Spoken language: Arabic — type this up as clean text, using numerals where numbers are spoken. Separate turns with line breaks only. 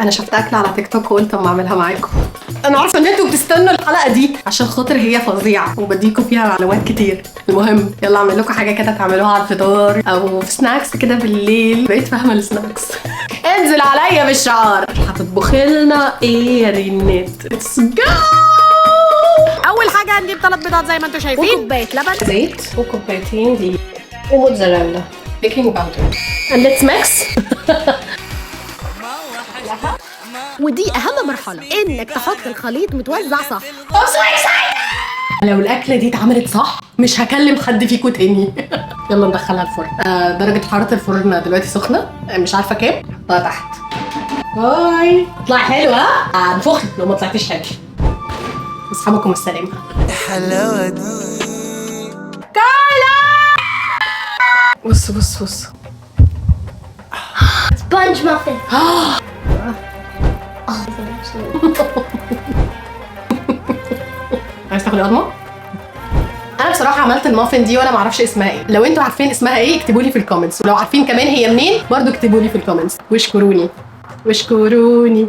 انا شفت اكل على تيك توك وقلت اما اعملها معاكم. انا عارفه ان انتوا بتستنوا الحلقه دي عشان خاطر هي فظيعه وبديكم فيها معلومات كتير. المهم يلا اعمل لكم حاجه كده تعملوها على الفطار او في سناكس كده بالليل. بقيت فاهمه السناكس. انزل عليا بالشعار. هتطبخي لنا ايه يا رينات؟ ليتس جو.
اول حاجه هنجيب 3 بيضات زي ما انتم شايفين، وكوبايه لبن،
زيت وكوبايتين دقيق وموتزاريلا بيكنج باودر and let's mix.
ودي اهم مرحله، انك تحط الخليط متوزع صح.
لو الاكله دي اتعملت صح مش هكلم حد فيكم تاني. يلا ندخلها الفرن. درجه حراره الفرن دلوقتي سخنه، مش عارفه كام. حطها تحت. باي. اطلعي حلوه. انفخي لو ما طلعتيش حلوه. اصحابكم السلامه.
الحلاوه دي
كارلا. بص بص بص.
سبونج مافن.
عايز تاكلي قرمه؟ انا بصراحه عملت المافن دي وانا ما اعرفش اسمها ايه. لو انتوا عارفين اسمها ايه اكتبوا لي في الكومنتس، ولو عارفين كمان هي منين برضو اكتبوا لي في الكومنتس. واشكروني.